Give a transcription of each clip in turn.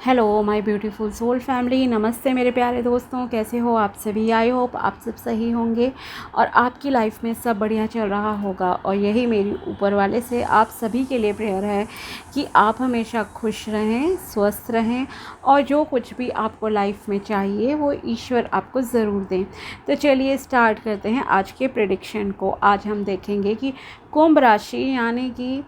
Hello my beautiful soul family, नमस्ते मेरे प्यारे दोस्तों। कैसे हो आप सभी? आई होप आप सब सही होंगे और आपकी लाइफ में सब बढ़िया चल रहा होगा। और यही मेरी ऊपर वाले से आप सभी के लिए प्रेयर है कि आप हमेशा खुश रहें, स्वस्थ रहें और जो कुछ भी आपको लाइफ में चाहिए वो ईश्वर आपको ज़रूर दें। तो चलिए स्टार्ट करते हैं आज के प्रेडिक्शन को। आज हम देखेंगे कि कुंभ राशि यानी कि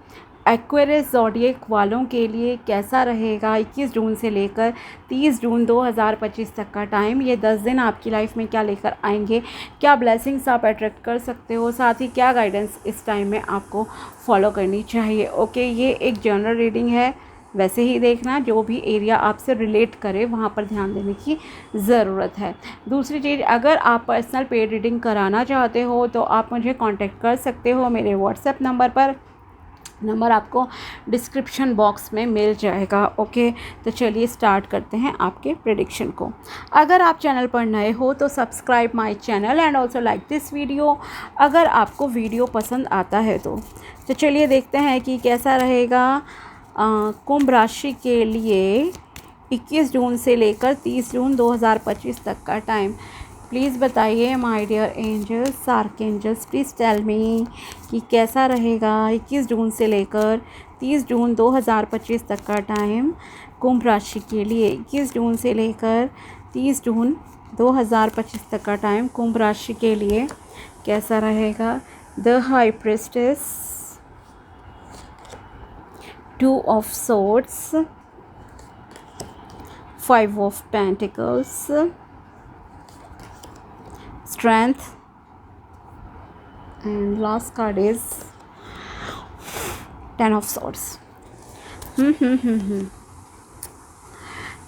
एक्वेरियस ज़ोडिएक वालों के लिए कैसा रहेगा 21 जून से लेकर 30 जून 2025 तक का टाइम। ये 10 दिन आपकी लाइफ में क्या लेकर आएंगे, क्या ब्लेसिंग्स आप अट्रैक्ट कर सकते हो, साथ ही क्या गाइडेंस इस टाइम में आपको फॉलो करनी चाहिए। ओके, ये एक जनरल रीडिंग है, वैसे ही देखना, जो भी एरिया आपसे रिलेट करे वहाँ पर ध्यान देने की ज़रूरत है। दूसरी चीज़, अगर आप पर्सनल पेड रीडिंग कराना चाहते हो तो आप मुझे कांटेक्ट कर सकते हो मेरे व्हाट्सएप नंबर पर। नंबर आपको डिस्क्रिप्शन बॉक्स में मिल जाएगा। ओके, तो चलिए स्टार्ट करते हैं आपके प्रेडिक्शन को। अगर आप चैनल पर नए हो तो subscribe my channel and also like this video अगर आपको वीडियो पसंद आता है तो चलिए देखते हैं कि कैसा रहेगा कुंभ राशि के लिए 21 जून से लेकर 30 जून 2025 तक का टाइम। प्लीज़ बताइए my dear angels, archangels, please tell me कि कैसा रहेगा 21 जून से लेकर 30 जून 2025 तक का टाइम कुंभ राशि के लिए। 21 जून से लेकर 30 जून 2025 तक का टाइम कुंभ राशि के लिए कैसा रहेगा। The high priestess, 2 of swords, 5 of pentacles, strength, and last card is 10 of swords.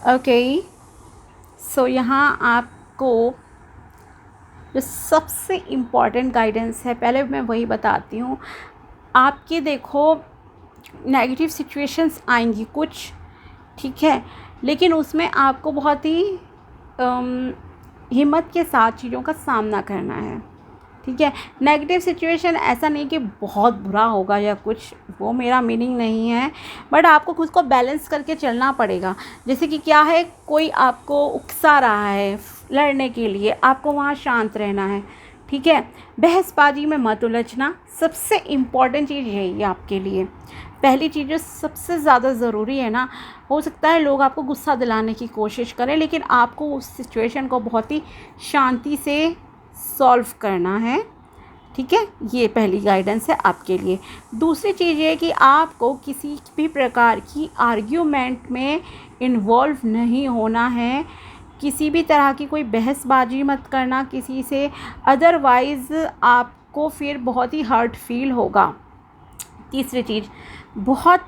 Okay, so यहाँ आपको जो सबसे इम्पॉर्टेंट गाइडेंस है, पहले मैं वही बताती हूँ। आपके देखो नेगेटिव सिचुएशंस आएंगी कुछ, ठीक है, लेकिन उसमें आपको बहुत ही हिम्मत के साथ चीज़ों का सामना करना है, ठीक है। नेगेटिव सिचुएशन ऐसा नहीं कि बहुत बुरा होगा या कुछ, वो मेरा मीनिंग नहीं है, बट आपको खुद को बैलेंस करके चलना पड़ेगा। जैसे कि क्या है, कोई आपको उकसा रहा है लड़ने के लिए, आपको वहाँ शांत रहना है, ठीक है। बहसबाजी में मत उलझना, सबसे इम्पॉर्टेंट चीज़ यही है आपके लिए। पहली चीज़ जो सबसे ज़्यादा ज़रूरी है ना, हो सकता है लोग आपको गुस्सा दिलाने की कोशिश करें, लेकिन आपको उस सिचुएशन को बहुत ही शांति से सॉल्व करना है, ठीक है। ये पहली गाइडेंस है आपके लिए। दूसरी चीज़ ये कि आपको किसी भी प्रकार की आर्ग्यूमेंट में इन्वॉल्व नहीं होना है, किसी भी तरह की कोई बहसबाजी मत करना किसी से, अदरवाइज़ आपको फिर बहुत ही हर्ट फील होगा। तीसरी चीज़, बहुत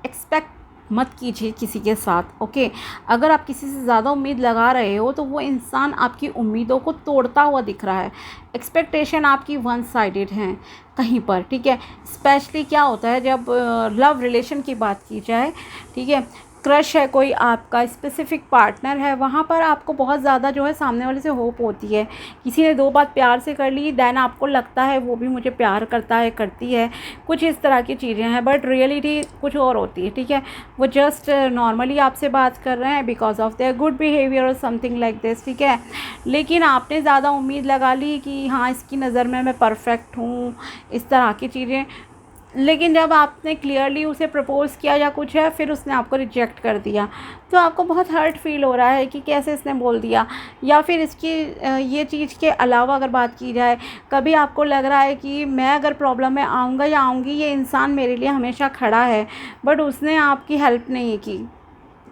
एक्सपेक्ट मत कीजिए किसी के साथ, ओके। अगर आप किसी से ज़्यादा उम्मीद लगा रहे हो तो वो इंसान आपकी उम्मीदों को तोड़ता हुआ दिख रहा है। एक्सपेक्टेशन आपकी वन साइडेड हैं कहीं पर, ठीक है। स्पेशली क्या होता है जब लव रिलेशन की बात की जाए, ठीक है, क्रश है कोई आपका, स्पेसिफिक पार्टनर है, वहाँ पर आपको बहुत ज़्यादा जो है सामने वाले से होप होती है। किसी ने 2 बात प्यार से कर ली, देन आपको लगता है वो भी मुझे प्यार करता है, करती है, कुछ इस तरह की चीज़ें हैं, बट रियलिटी कुछ और होती है, ठीक है। वो जस्ट नॉर्मली आपसे बात कर रहे हैं because of their good behaviour और समथिंग लाइक दिस, ठीक है। लेकिन आपने ज़्यादा उम्मीद लगा ली कि हाँ इसकी नज़र में मैं परफेक्ट हूँ, इस तरह की चीज़ें, लेकिन जब आपने क्लियरली उसे प्रपोज़ किया या कुछ है, फिर उसने आपको रिजेक्ट कर दिया, तो आपको बहुत हर्ट फील हो रहा है कि कैसे इसने बोल दिया। या फिर इसकी ये चीज़ के अलावा अगर बात की जाए, कभी आपको लग रहा है कि मैं अगर प्रॉब्लम में आऊँगा या आऊँगी, ये इंसान मेरे लिए हमेशा खड़ा है, बट उसने आपकी हेल्प नहीं की,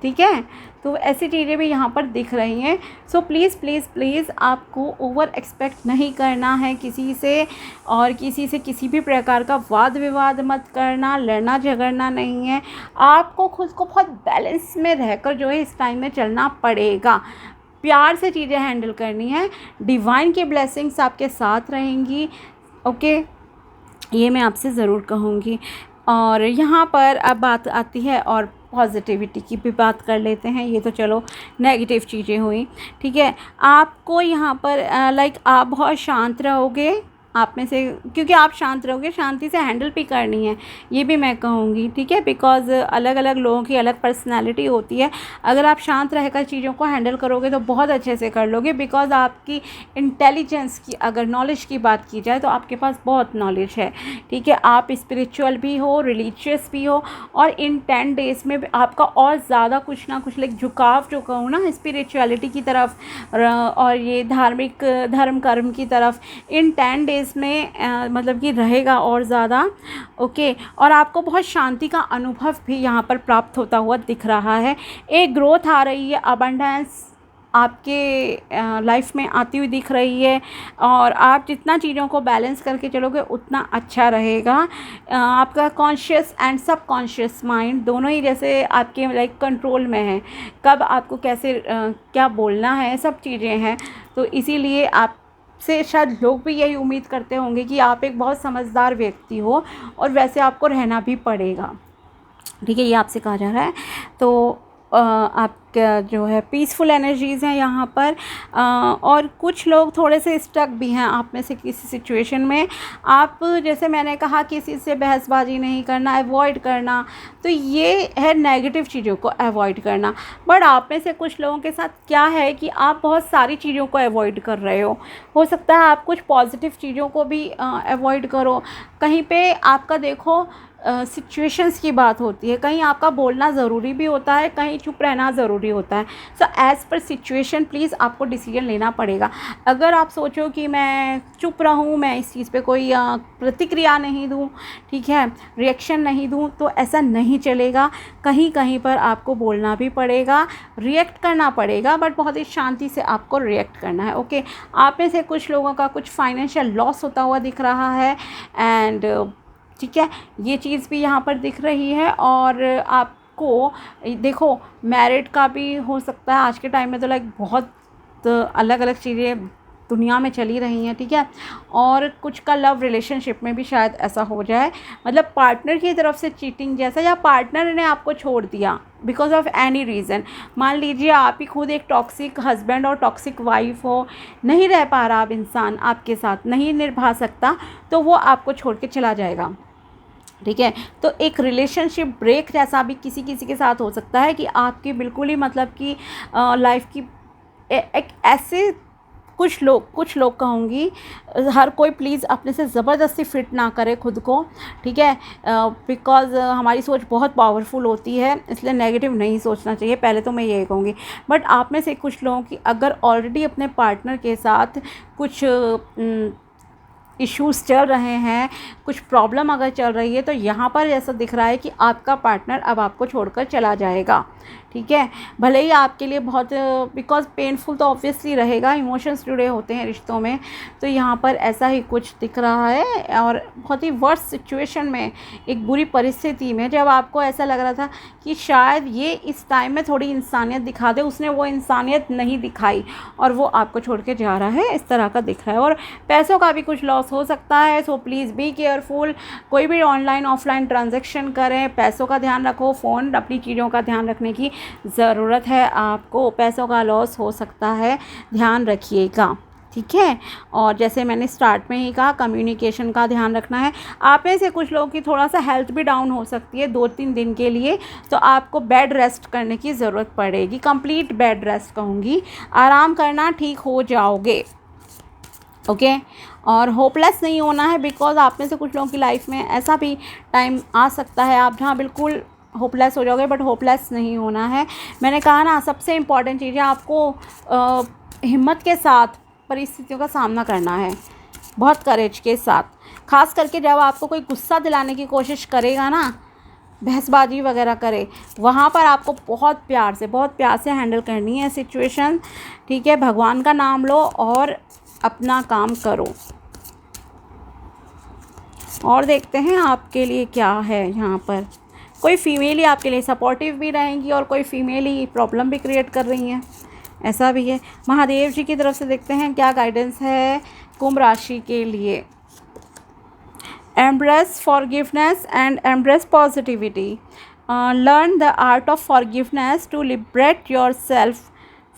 ठीक है। तो ऐसी चीज़ें भी यहाँ पर दिख रही हैं। सो प्लीज़ प्लीज़ प्लीज़ आपको ओवर एक्सपेक्ट नहीं करना है किसी से, और किसी से किसी भी प्रकार का वाद विवाद मत करना, लड़ना झगड़ना नहीं है। आपको खुद को बहुत बैलेंस में रहकर जो है इस टाइम में चलना पड़ेगा, प्यार से चीज़ें हैंडल करनी है। डिवाइन की ब्लेसिंग्स आपके साथ रहेंगी, ओके, ये मैं आपसे ज़रूर कहूँगी। और यहाँ पर अब बात आती है और पॉजिटिविटी की भी बात कर लेते हैं। ये तो चलो नेगेटिव चीज़ें हुई, ठीक है। आपको यहाँ पर लाइक आप बहुत शांत रहोगे, आप में से, क्योंकि आप शांत रहोगे, शांति से हैंडल भी करनी है, ये भी मैं कहूँगी, ठीक है। बिकॉज़ अलग अलग लोगों की अलग पर्सनालिटी होती है। अगर आप शांत रहकर चीज़ों को हैंडल करोगे तो बहुत अच्छे से कर लोगे। बिकॉज़ आपकी इंटेलिजेंस की, अगर नॉलेज की बात की जाए तो आपके पास बहुत नॉलेज है, ठीक है। आप स्पिरिचुअल भी हो, रिलीजियस भी हो, और इन 10 डेज़ में आपका और ज़्यादा कुछ ना कुछ लाइक झुकाव जो कहूँ ना स्पिरिचुअलिटी की तरफ और ये धार्मिक धर्म कर्म की तरफ इन 10 डेज़ में मतलब कि रहेगा और ज़्यादा, ओके। और आपको बहुत शांति का अनुभव भी यहाँ पर प्राप्त होता हुआ दिख रहा है। एक ग्रोथ आ रही है, अबंडेंस आपके लाइफ में आती हुई दिख रही है, और आप जितना चीज़ों को बैलेंस करके चलोगे उतना अच्छा रहेगा। आपका कॉन्शियस एंड सबकॉन्शियस माइंड दोनों ही जैसे आपके लाइक कंट्रोल में है, कब आपको कैसे क्या बोलना है, सब चीज़ें हैं। तो इसीलिए आप से शायद लोग भी यही उम्मीद करते होंगे कि आप एक बहुत समझदार व्यक्ति हो, और वैसे आपको रहना भी पड़ेगा, ठीक है। ये आपसे कहा जा रहा है। तो आपका जो है पीसफुल एनर्जीज़ हैं यहाँ पर, और कुछ लोग थोड़े से स्टक भी हैं आप में से किसी सिचुएशन में। आप जैसे मैंने कहा किसी से बहसबाजी नहीं करना, अवॉइड करना, तो ये है नेगेटिव चीज़ों को अवॉइड करना। बट आप में से कुछ लोगों के साथ क्या है कि आप बहुत सारी चीज़ों को अवॉइड कर रहे हो सकता है आप कुछ पॉजिटिव चीज़ों को भी अवॉइड करो। कहीं पे आपका देखो सिचुएशंस की बात होती है, कहीं आपका बोलना ज़रूरी भी होता है, कहीं चुप रहना ज़रूरी होता है। So as per situation please आपको डिसीजन लेना पड़ेगा। अगर आप सोचो कि मैं चुप रहूँ, मैं इस चीज़ पे कोई प्रतिक्रिया नहीं दूँ, ठीक है, रिएक्शन नहीं दूँ, तो ऐसा नहीं चलेगा। कहीं कहीं पर आपको बोलना भी पड़ेगा, रिएक्ट करना पड़ेगा, बट बहुत ही शांति से आपको रिएक्ट करना है, ओके। आप में से कुछ लोगों का कुछ फाइनेंशियल लॉस होता हुआ दिख रहा है, एंड ठीक है, ये चीज़ भी यहाँ पर दिख रही है। और आपको देखो मैरिड का भी हो सकता है, आज के टाइम में तो लाइक बहुत अलग अलग चीज़ें दुनिया में चली रही हैं, ठीक है। और कुछ का लव रिलेशनशिप में भी शायद ऐसा हो जाए, मतलब पार्टनर की तरफ से चीटिंग जैसा, या पार्टनर ने आपको छोड़ दिया बिकॉज ऑफ एनी रीज़न। मान लीजिए आप ही खुद एक टॉक्सिक हस्बैंड और टॉक्सिक वाइफ हो, नहीं रह पा रहा अब इंसान आपके साथ, नहीं निभा सकता, तो वो आपको छोड़ के चला जाएगा, ठीक है। तो एक रिलेशनशिप ब्रेक जैसा भी किसी किसी के साथ हो सकता है कि आपकी बिल्कुल ही मतलब कि लाइफ की एक ऐसे कुछ लोग कहूँगी, हर कोई प्लीज़ अपने से ज़बरदस्ती फिट ना करे खुद को, ठीक है। बिकॉज़ हमारी सोच बहुत पावरफुल होती है, इसलिए नेगेटिव नहीं सोचना चाहिए, पहले तो मैं यही कहूँगी। बट आप में से कुछ लोगों की अगर ऑलरेडी अपने पार्टनर के साथ कुछ इश्यूज़ चल रहे हैं, कुछ प्रॉब्लम अगर चल रही है, तो यहाँ पर ऐसा दिख रहा है कि आपका पार्टनर अब आपको छोड़कर चला जाएगा, ठीक है। भले ही आपके लिए बहुत बिकॉज पेनफुल तो ऑब्वियसली रहेगा, इमोशंस जुड़े होते हैं रिश्तों में, तो यहाँ पर ऐसा ही कुछ दिख रहा है। और बहुत ही वर्स्ट सिचुएशन में, एक बुरी परिस्थिति में, जब आपको ऐसा लग रहा था कि शायद ये इस टाइम में थोड़ी इंसानियत दिखा दे, उसने वो इंसानियत नहीं दिखाई और वो आपको छोड़ के जा रहा है, इस तरह का दिख रहा है। और पैसों का भी कुछ लॉस हो सकता है, सो प्लीज़ बी केयरफुल। कोई भी ऑनलाइन ऑफलाइन ट्रांजैक्शन करें, पैसों का ध्यान रखो, फ़ोन अपनी चीज़ों का ध्यान रखने की ज़रूरत है आपको, पैसों का लॉस हो सकता है, ध्यान रखिएगा, ठीक है। और जैसे मैंने स्टार्ट में ही कहा, कम्युनिकेशन का ध्यान रखना है। आप में से कुछ लोगों की थोड़ा सा हेल्थ भी डाउन हो सकती है 2-3 दिन के लिए, तो आपको बेड रेस्ट करने की ज़रूरत पड़ेगी, कंप्लीट बेड रेस्ट कहूँगी, आराम करना, ठीक हो जाओगे, ओके। और होपलेस नहीं होना है, बिकॉज आप में से कुछ लोगों की लाइफ में ऐसा भी टाइम आ सकता है आप जहाँ बिल्कुल होपलेस हो जाओगे, बट होपलेस नहीं होना है। मैंने कहा ना, सबसे इम्पॉर्टेंट चीज़ है आपको हिम्मत के साथ परिस्थितियों का सामना करना है, बहुत करेज के साथ। ख़ास करके जब आपको कोई गुस्सा दिलाने की कोशिश करेगा ना, बहसबाजी वगैरह करे, वहाँ पर आपको बहुत प्यार से हैंडल करनी है सिचुएशन, ठीक है। भगवान का नाम लो और अपना काम करो। और देखते हैं आपके लिए क्या है यहाँ पर। कोई फीमेल ही आपके लिए सपोर्टिव भी रहेंगी और कोई फीमेल ही प्रॉब्लम भी क्रिएट कर रही हैं, ऐसा भी है। महादेव जी की तरफ से देखते हैं क्या गाइडेंस है कुंभ राशि के लिए। Embrace forgiveness and embrace positivity. Learn the art of forgiveness to liberate yourself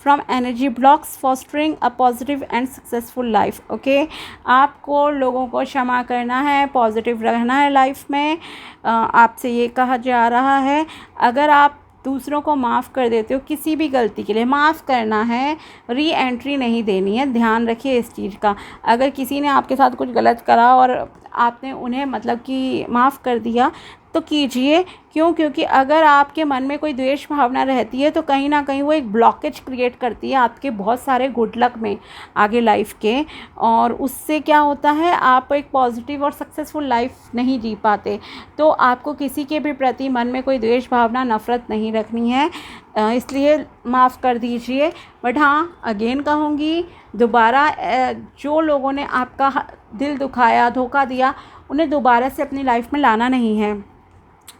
from energy blocks, fostering a positive and successful life. Okay, आपको लोगों को क्षमा करना है, पॉजिटिव रहना है लाइफ में। आपसे ये कहा जा रहा है, अगर आप दूसरों को माफ़ कर देते हो किसी भी गलती के लिए, माफ़ करना है, री एंट्री नहीं देनी है। ध्यान रखिए इस चीज़ का। अगर किसी ने आपके साथ कुछ गलत करा और आपने उन्हें मतलब कि माफ़ कर दिया तो कीजिए। क्यों? क्योंकि अगर आपके मन में कोई द्वेष भावना रहती है तो कहीं ना कहीं वो एक ब्लॉकेज क्रिएट करती है आपके बहुत सारे गुड लक में आगे लाइफ के, और उससे क्या होता है, आप एक पॉजिटिव और सक्सेसफुल लाइफ नहीं जी पाते। तो आपको किसी के भी प्रति मन में कोई द्वेष भावना, नफ़रत नहीं रखनी है, इसलिए माफ़ कर दीजिए। बट हाँ, अगेन कहूँगी, दोबारा जो लोगों ने आपका दिल दुखाया, धोखा दिया, उन्हें दोबारा से अपनी लाइफ में लाना नहीं है।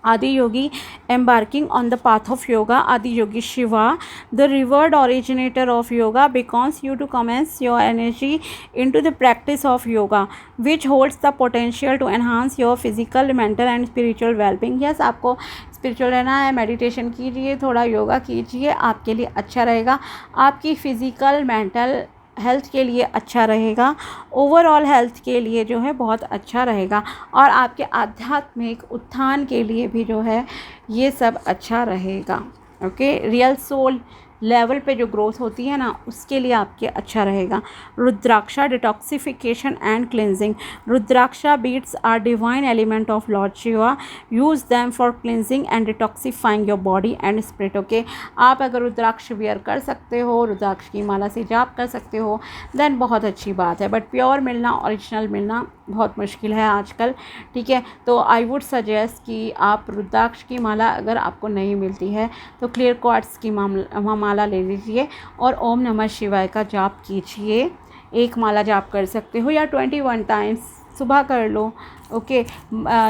Adi Yogi embarking on the path of yoga. Adi Yogi Shiva, the revered originator of yoga, beckons you to commence your energy into the practice of yoga, which holds the potential to enhance your physical, mental and spiritual well-being. Yes, आपको spiritual रहना है, meditation कीजिए, थोड़ा योगा कीजिए, आपके लिए अच्छा रहेगा, आपकी फ़िज़िकल मेंटल हेल्थ के लिए अच्छा रहेगा, ओवरऑल हेल्थ के लिए जो है बहुत अच्छा रहेगा, और आपके आध्यात्मिक उत्थान के लिए भी जो है ये सब अच्छा रहेगा। ओके, रियल सोल लेवल पे जो ग्रोथ होती है ना, उसके लिए आपके अच्छा रहेगा। Rudraksha detoxification and cleansing. Rudraksha beads are divine element of lord Shiva, use them for cleansing and detoxifying your body and spirit. Okay, आप अगर रुद्राक्ष वियर कर सकते हो, रुद्राक्ष की माला से जाप कर सकते हो, देन बहुत अच्छी बात है। बट प्योर मिलना, ओरिजिनल मिलना बहुत मुश्किल है आजकल, ठीक है। तो आई वुड सजेस्ट कि आप रुद्राक्ष की माला अगर आपको नहीं मिलती है तो क्लियर क्वार्ट्स की माला ले लीजिए और ओम नमः शिवाय का जाप कीजिए। एक माला जाप कर सकते हो या 21 टाइम्स सुबह कर लो। ओके,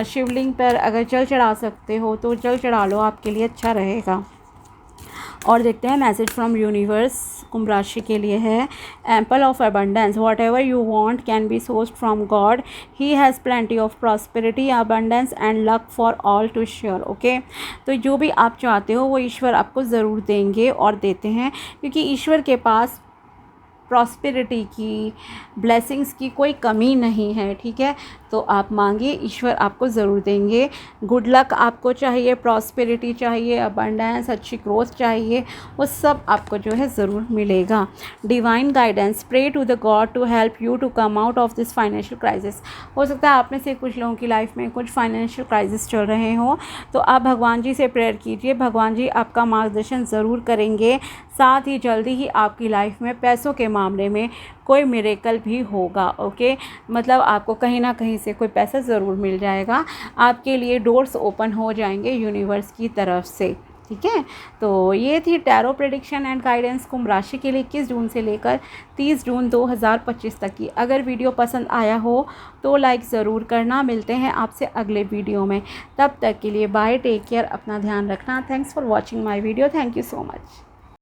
शिवलिंग पर अगर जल चढ़ा सकते हो तो जल चढ़ा लो, आपके लिए अच्छा रहेगा। और देखते हैं मैसेज फ्रॉम यूनिवर्स कुंभ राशि के लिए है। Ample of abundance, whatever you want can be sourced from God, he has plenty of prosperity, abundance and luck for all to share. Okay, तो जो भी आप चाहते हो वो ईश्वर आपको ज़रूर देंगे और देते हैं, क्योंकि ईश्वर के पास प्रॉस्पेरिटी की, ब्लेसिंग्स की कोई कमी नहीं है, ठीक है। तो आप मांगिए, ईश्वर आपको ज़रूर देंगे। गुड लक आपको चाहिए, प्रॉस्पेरिटी चाहिए, अबंडेंस, अच्छी ग्रोथ चाहिए, वो सब आपको जो है ज़रूर मिलेगा। Divine guidance, pray to the God to help you to come out of this financial crisis. हो सकता है आप में से कुछ लोगों की लाइफ में कुछ फाइनेंशियल क्राइसिस चल रहे हो, तो आप भगवान जी से प्रेयर कीजिए, भगवान जी आपका मार्गदर्शन ज़रूर करेंगे। साथ ही जल्दी ही आपकी लाइफ में पैसों के मामले में कोई मिरेकल भी होगा। ओके, मतलब आपको कहीं ना कहीं से कोई पैसा ज़रूर मिल जाएगा, आपके लिए डोर्स ओपन हो जाएंगे यूनिवर्स की तरफ से, ठीक है। तो ये थी टैरो प्रेडिक्शन एंड गाइडेंस कुंभ राशि के लिए 21 जून से लेकर 30 जून 2025 तक की। अगर वीडियो पसंद आया हो तो लाइक ज़रूर करना। मिलते हैं आपसे अगले वीडियो में, तब तक के लिए बाय, टेक केयर, अपना ध्यान रखना। Thanks for watching my video, thank you so much.